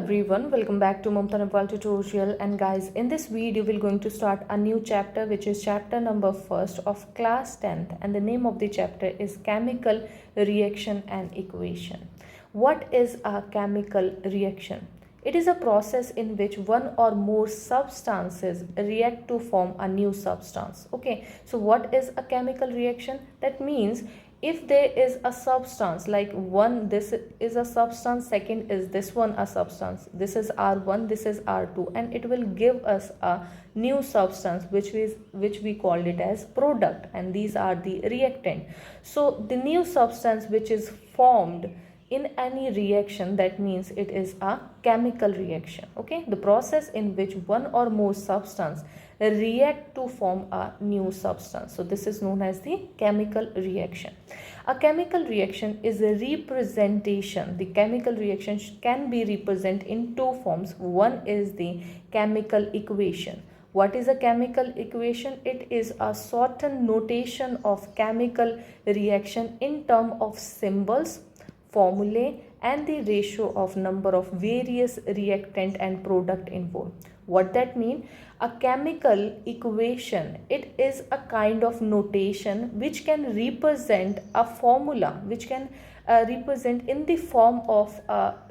everyone, welcome back to Mamta Nepal tutorial. And guys, in this video we're going to start a new chapter, which is chapter number 1st of class 10th, and the name of the chapter is chemical reaction and equation. What is a chemical reaction? It is a process in which one or more substances react to form a new substance. Okay, so what is a chemical reaction? That means if there is a substance, like one, this is a substance, second is this one a substance, this is R1, this is R2, and it will give us a new substance which we called it as product, and these are the reactant. So the new substance which is formed in any reaction, that means it is a chemical reaction. Okay, the process in which one or more substance react to form a new substance. So this is known as the chemical reaction. A chemical reaction is a representation. The chemical reaction can be represented in two forms. One is the chemical equation. What is a chemical equation? It is a certain notation of chemical reaction in terms of symbols, formulae, and the ratio of number of various reactant and product involved. What that mean? A chemical equation, it is a kind of notation which can represent a formula, which can represent in the form of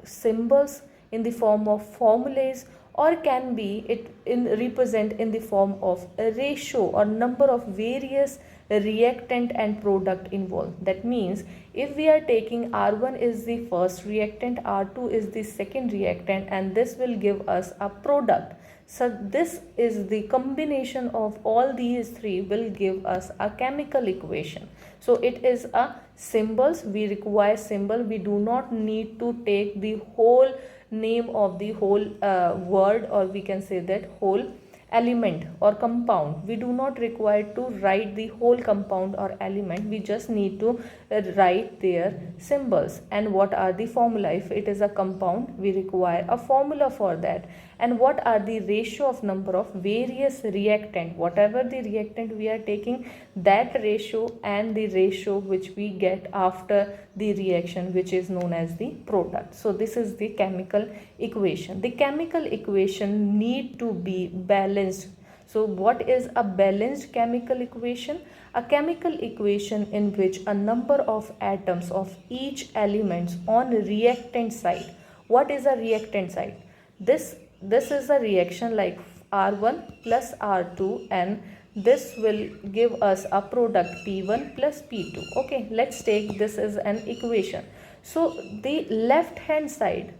symbols, in the form of formulas, or can be represent in the form of a ratio or number of various reactant and product involved. That means if we are taking R1 is the first reactant, R2 is the second reactant, and this will give us a product. So this is the combination of all these three will give us a chemical equation. So it is a symbols, we require symbol, we do not need to take the whole name of the whole word, or we can say that whole element or compound. We do not require to write the whole compound or element, we just need to write their symbols. And what are the formula? If it is a compound, we require a formula for that. And what are the ratio of number of various reactant? Whatever the reactant we are taking, that ratio and the ratio which we get after the reaction, which is known as the product. So this is the chemical equation. The chemical equation need to be balanced. So what is a balanced chemical equation? A chemical equation in which a number of atoms of each element on reactant side. What is a reactant side? This is a reaction like R1 plus R2, and this will give us a product P1 plus P2. Okay, let's take this as an equation. So the left hand side,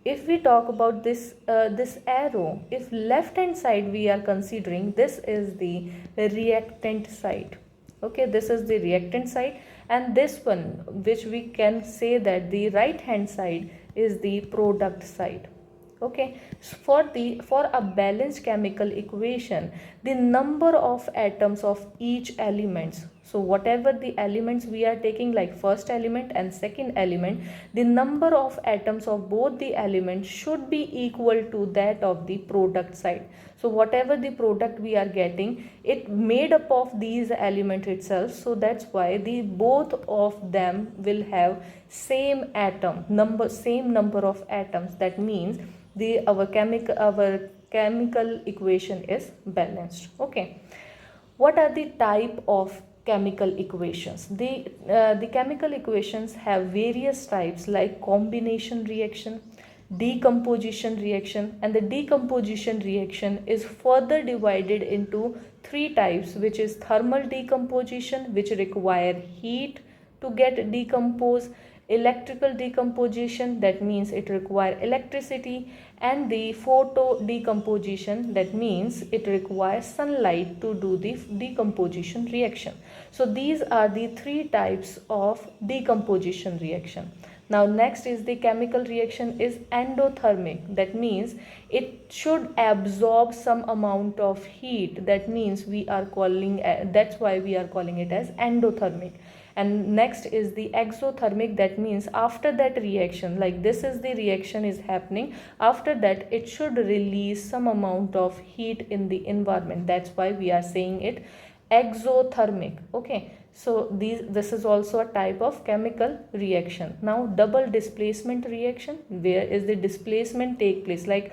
if we talk about this this arrow, if left hand side we are considering, this is the reactant side. Okay, this is the reactant side, and this one which we can say that the right hand side is the product side. Okay, so for a balanced chemical equation, the number of atoms of each elements, so whatever the elements we are taking, like first element and second element, the number of atoms of both the elements should be equal to that of the product side. So whatever the product we are getting, it made up of these elements itself, so that's why the both of them will have same atom number, same number of atoms. That means our chemical equation is balanced. Okay, what are the type of chemical equations? The chemical equations have various types, like combination reaction, decomposition reaction, and the decomposition reaction is further divided into three types, which is thermal decomposition, which require heat to get decomposed, electrical decomposition, that means it requires electricity, and the photo decomposition, that means it requires sunlight to do the decomposition reaction. So these are the three types of decomposition reaction. Now next is the chemical reaction is endothermic, that means it should absorb some amount of heat, that means we are calling, that's why we are calling it as endothermic. And next is the exothermic, that means after that reaction, like this is the reaction is happening, after that it should release some amount of heat in the environment, that's why we are saying it exothermic. Okay, So this is also a type of chemical reaction. Now double displacement reaction, where is the displacement take place, like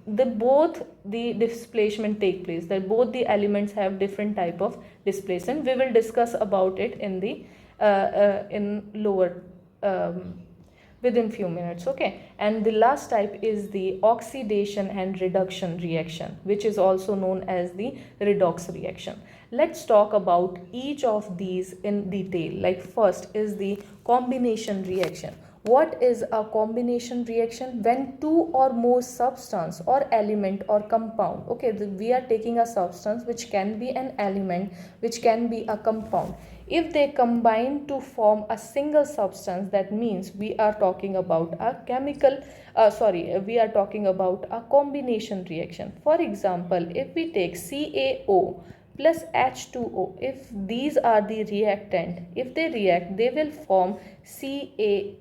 both the displacement take place, that both the elements have different type of displacement. We will discuss about it in the in lower within few minutes. Okay, and the last type is the oxidation and reduction reaction, which is also known as the redox reaction. Let's talk about each of these in detail. Like first is the combination reaction. What is a combination reaction? When two or more substance or element or compound, okay, we are taking a substance which can be an element, which can be a compound. If they combine to form a single substance, that means we are talking about a we are talking about a combination reaction. For example, if we take CaO plus H2O, if these are the reactant, if they react, they will form CaOH2.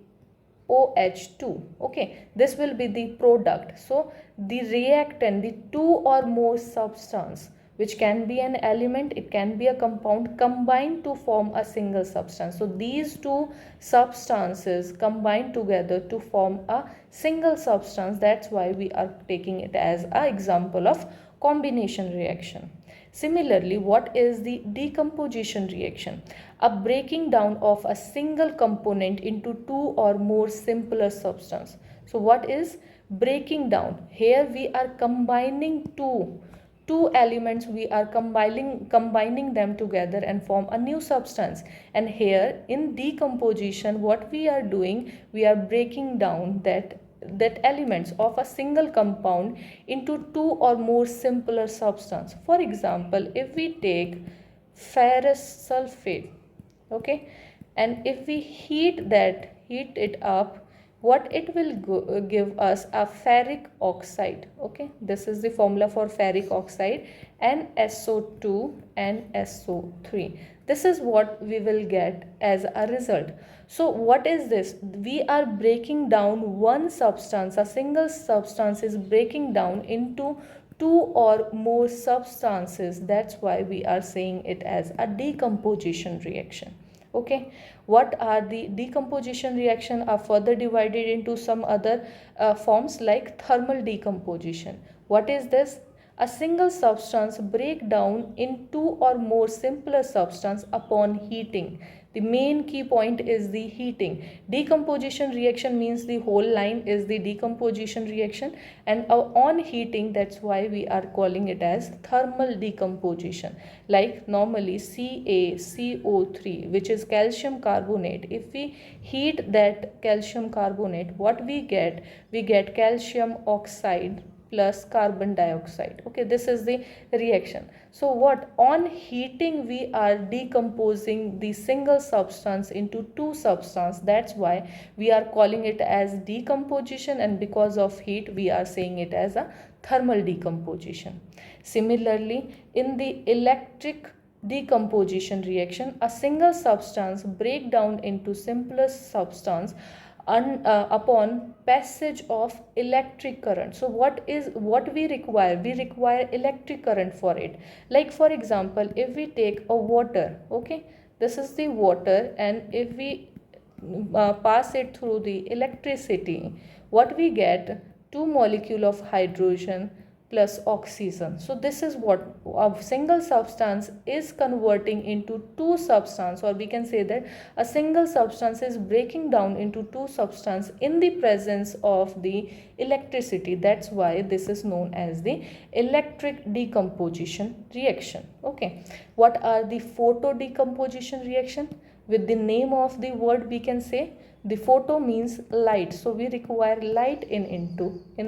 Okay, this will be the product. So the reactant, the two or more substance, which can be an element, it can be a compound, combine to form a single substance. So these two substances combine together to form a single substance. That's why we are taking it as an example of combination reaction. Similarly, what is the decomposition reaction? A breaking down of a single component into two or more simpler substance. So what is breaking down? Here we are combining two elements, we are combining them together and form a new substance. And here in decomposition, what we are doing, we are breaking down that elements of a single compound into two or more simpler substance. For example, if we take ferrous sulfate, okay, and if we heat it up, what it will give us a ferric oxide. Okay, this is the formula for ferric oxide, NSO2 and SO3. This is what we will get as a result. So what is this? We are breaking down one substance, a single substance is breaking down into two or more substances. That's why we are saying it as a decomposition reaction. Okay, what are the decomposition reaction are further divided into some other forms, like thermal decomposition. What is this? A single substance break down in two or more simpler substance upon heating. The main key point is the heating. Decomposition reaction means the whole line is the decomposition reaction, and on heating, that's why we are calling it as thermal decomposition. Like normally CaCO3, which is calcium carbonate, if we heat that calcium carbonate, what we get? We get calcium oxide plus carbon dioxide. Okay, this is the reaction. So what, on heating we are decomposing the single substance into two substance. That's why we are calling it as decomposition, and because of heat we are saying it as a thermal decomposition. Similarly, in the electric decomposition reaction, a single substance break down into simpler substance upon passage of electric current. So what we require? We require electric current for it. Like for example, if we take a water, okay, this is the water, and if we pass it through the electricity, what we get? Two molecule of hydrogen plus oxygen. So this is what a single substance is converting into two substance, or we can say that a single substance is breaking down into two substance in the presence of the electricity. That's why this is known as the electric decomposition reaction. Okay, what are the photo decomposition reaction? With the name of the word, we can say the photo means light, so we require light in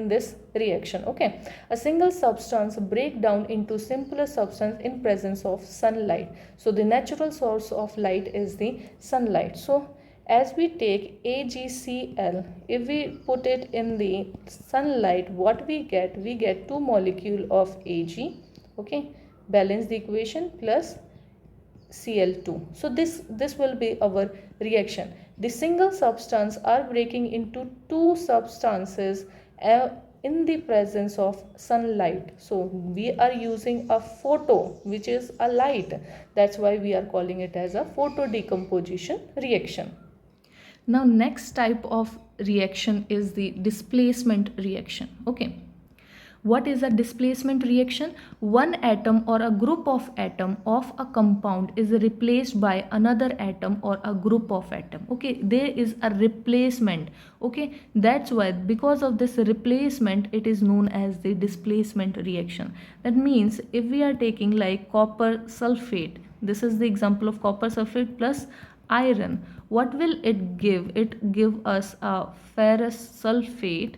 this reaction. Okay, a single substance break down into simpler substance in presence of sunlight. So the natural source of light is the sunlight. So as we take AgCl, if we put it in the sunlight, what we get? We get two molecule of Ag. Okay, balance the equation, plus Cl2. So this will be our reaction. The single substance are breaking into two substances in the presence of sunlight. So we are using a photo, which is a light. That's why we are calling it as a photo decomposition reaction. Now next type of reaction is the displacement reaction. Okay, what is a displacement reaction? One atom or a group of atom of a compound is replaced by another atom or a group of atom. Okay, there is a replacement. Okay, that's why because of this replacement it is known as the displacement reaction. That means if we are taking like copper sulfate, this is the example of copper sulfate plus iron, what will it give? It give us a ferrous sulfate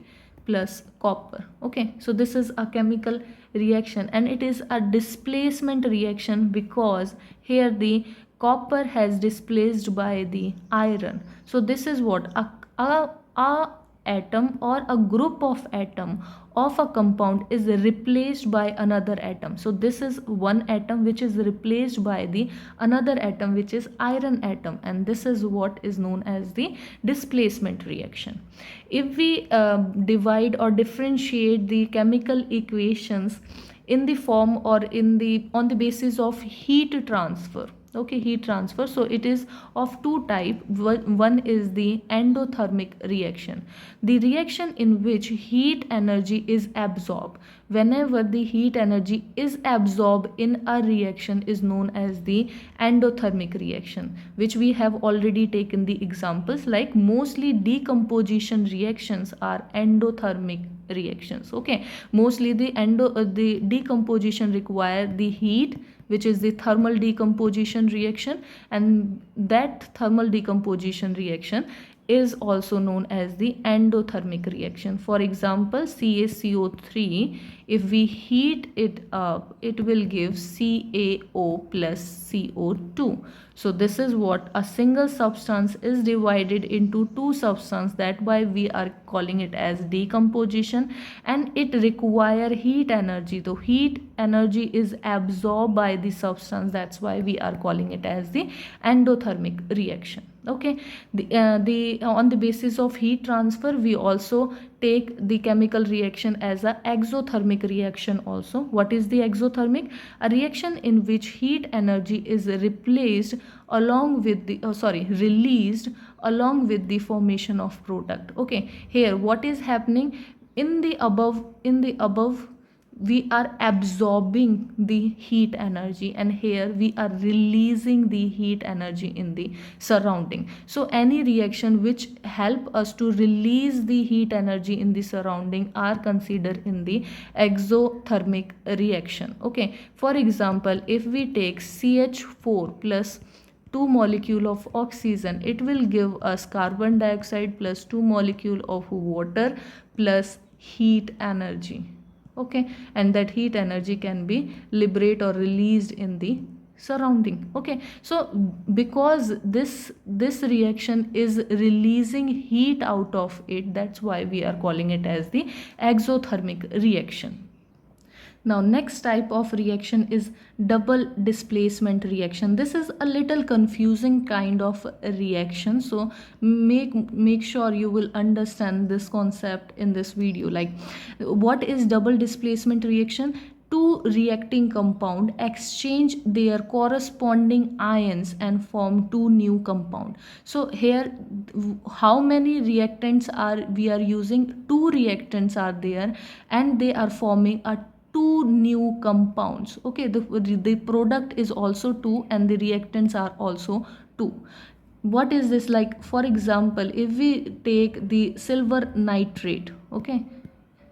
plus copper. Okay, so this is a chemical reaction and it is a displacement reaction because here the copper has displaced by the iron. So this is what a atom or a group of atom of a compound is replaced by another atom. So this is one atom which is replaced by the another atom, which is iron atom, and this is what is known as the displacement reaction. If we divide or differentiate the chemical equations in the form or on the basis of heat transfer. Okay, heat transfer, so it is of two type. One is the endothermic reaction, the reaction in which heat energy is absorbed. Whenever the heat energy is absorbed in a reaction is known as the endothermic reaction, which we have already taken the examples, like mostly decomposition reactions are endothermic reactions. Okay, mostly the decomposition require the heat, which is the thermal decomposition reaction, and that thermal decomposition reaction is also known as the endothermic reaction. For example, CaCO3, if we heat it up, it will give CaO plus CO2. So this is what a single substance is divided into two substances, that why we are calling it as decomposition, and it require heat energy. So heat energy is absorbed by the substance, that's why we are calling it as the endothermic reaction. Okay, on the basis of heat transfer we also take the chemical reaction as a exothermic reaction also. What is the exothermic? A reaction in which heat energy is replaced along with the released along with the formation of product. Okay, here what is happening in the above we are absorbing the heat energy, and here we are releasing the heat energy in the surrounding. So any reaction which help us to release the heat energy in the surrounding are considered in the exothermic reaction. Okay, for example, if we take CH4 plus 2 molecule of oxygen, it will give us carbon dioxide plus 2 molecule of water plus heat energy. Okay, and that heat energy can be liberated or released in the surrounding. Okay, so because this reaction is releasing heat out of it, that's why we are calling it as the exothermic reaction. Now next type of reaction is double displacement reaction. This is a little confusing kind of reaction, so make sure you will understand this concept in this video. Like, what is double displacement reaction? Two reacting compound exchange their corresponding ions and form two new compound. So here how many reactants are we are using? Two reactants are there and they are forming a two new compounds. Okay, the product is also two and the reactants are also two. What is this? Like, for example, if we take the silver nitrate, okay,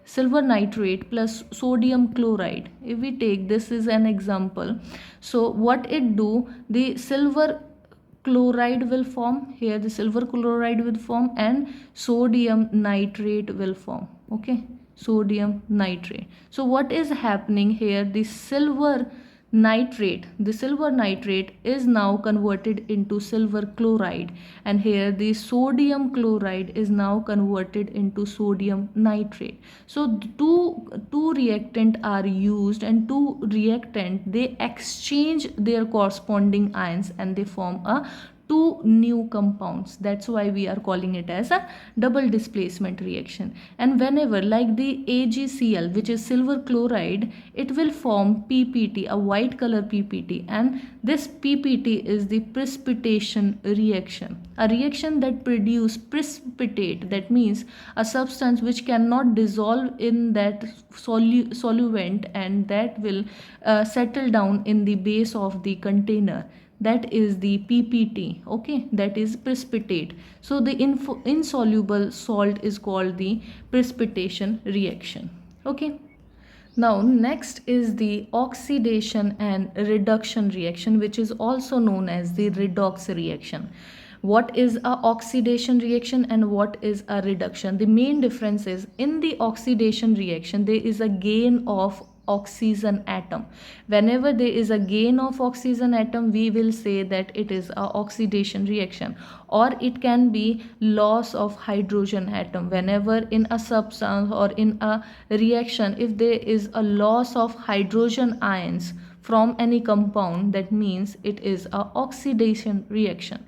silver nitrate plus sodium chloride, if we take this is an example. So what it do, the silver chloride will form here, the silver chloride will form and sodium nitrate will form. Okay, sodium nitrate. So what is happening here? The silver nitrate is now converted into silver chloride, and here the sodium chloride is now converted into sodium nitrate. So two reactant are used, and two reactant they exchange their corresponding ions and they form a two new compounds. That's why we are calling it as a double displacement reaction. And whenever, like the AgCl, which is silver chloride, it will form PPT, a white color PPT, and this PPT is the precipitation reaction, a reaction that produce precipitate, that means a substance which cannot dissolve in that solvent, and that will settle down in the base of the container. That is the PPT. Okay, that is precipitate. So the insoluble salt is called the precipitation reaction. Okay. Now next is the oxidation and reduction reaction, which is also known as the redox reaction. What is a oxidation reaction and what is a reduction? The main difference is, in the oxidation reaction there is a gain of oxygen atom. Whenever there is a gain of oxygen atom, we will say that it is a oxidation reaction. Or it can be loss of hydrogen atom. Whenever in a substance or in a reaction, if there is a loss of hydrogen ions from any compound, that means it is a oxidation reaction.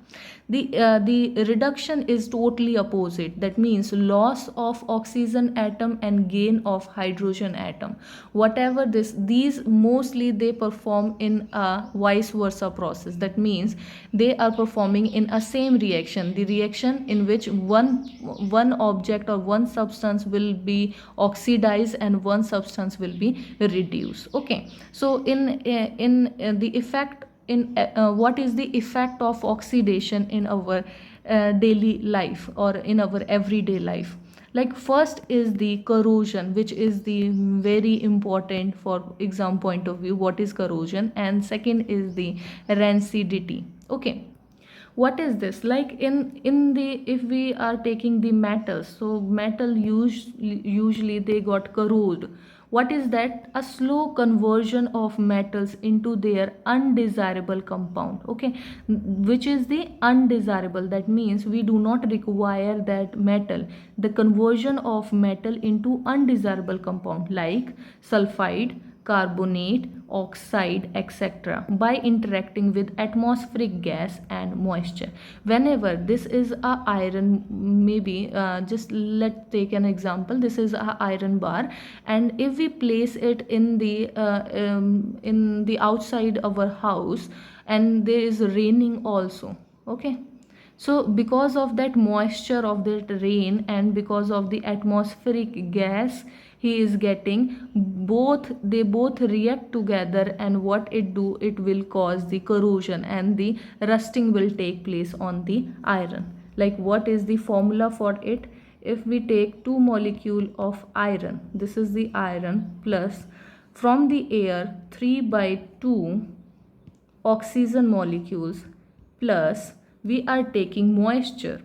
The reduction is totally opposite. That means loss of oxygen atom and gain of hydrogen atom. Whatever these mostly they perform in a vice versa process. That means they are performing in a same reaction. The reaction in which one object or one substance will be oxidized and one substance will be reduced. Okay. So in the effect, what is the effect of oxidation in our daily life or in our everyday life? Like first is the corrosion, which is the very important for exam point of view. What is corrosion? And second is the rancidity. Okay, what is this? Like in the, if we are taking the metals, so metal usually they got corrode. What is that? A slow conversion of metals into their undesirable compound. Okay, which is the undesirable? That means we do not require that metal. The conversion of metal into undesirable compound like sulfide, carbonate, oxide, etc., by interacting with atmospheric gas and moisture. Whenever this is a iron, maybe just let's take an example. This is a iron bar, and if we place it in the outside of our house, and there is raining also. Okay, so because of that moisture of that rain and because of the atmospheric gas he is getting, they both react together, and what it do, it will cause the corrosion and the rusting will take place on the iron. Like what is the formula for it? If we take two molecule of iron, this is the iron, plus from the air 3/2 oxygen molecules, plus we are taking moisture,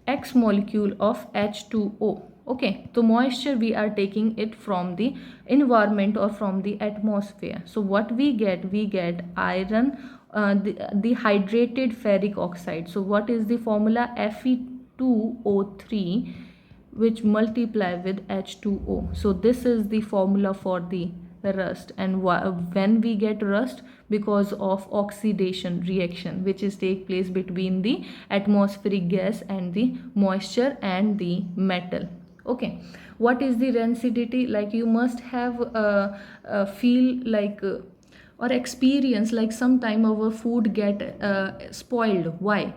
X molecule of H2O. Okay, so moisture we are taking it from the environment or from the atmosphere. So what we get? We get iron, the hydrated ferric oxide. So what is the formula? Fe2O3, which multiply with H2O. So this is the formula for the rust. And when we get rust? Because of oxidation reaction which is take place between the atmospheric gas and the moisture and the metal. Okay, what is the rancidity? Like you must have feel like or experience like sometime our food get spoiled. Why?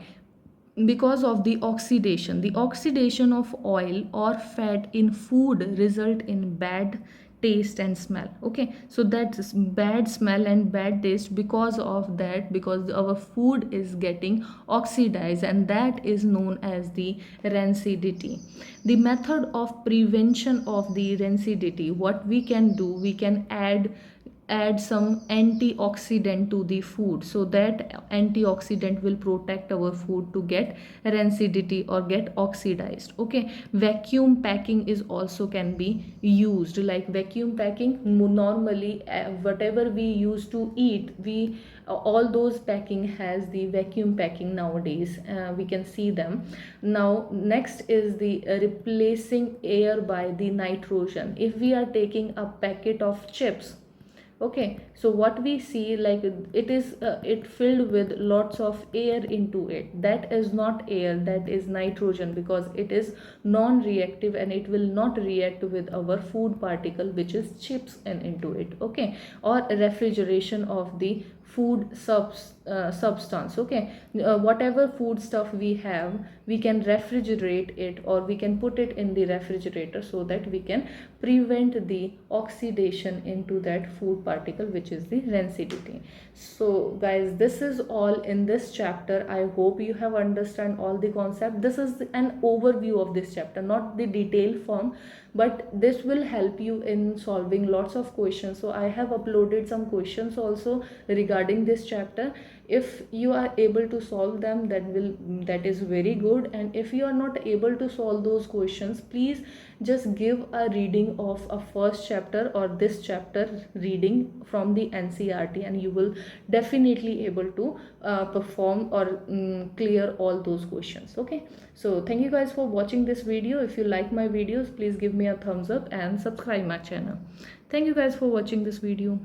Because of the oxidation of oil or fat in food result in bad taste and smell. Okay, so that's bad smell and bad taste because of that, because our food is getting oxidized, and that is known as the rancidity. The method of prevention of the rancidity, what we can do, we can add some antioxidant to the food, so that antioxidant will protect our food to get rancidity or get oxidized. Okay, vacuum packing is also can be used. Like vacuum packing, normally whatever we used to eat, we all those packing has the vacuum packing nowadays. We can see them. Now next is the replacing air by the nitrogen. If we are taking a packet of chips, Okay, so what we see, like it is it filled with lots of air into it. That is not air, that is nitrogen, because it is non-reactive and it will not react with our food particle which is chips and into it. Okay, or refrigeration of the food substance. Okay, whatever food stuff we have, we can refrigerate it or we can put it in the refrigerator so that we can prevent the oxidation into that food particle, which is the rancidity. So guys, this is all in this chapter. I hope you have understand all the concept. This is an overview of this chapter, not the detailed form, but this will help you in solving lots of questions. So I have uploaded some questions also regarding this chapter. If you are able to solve them, that is very good. And if you are not able to solve those questions, please just give a reading of a first chapter or this chapter reading from the NCERT, and you will definitely able to perform or clear all those questions. Okay, so thank you guys for watching this video. If you like my videos, please give me a thumbs up and subscribe my channel. Thank you guys for watching this video.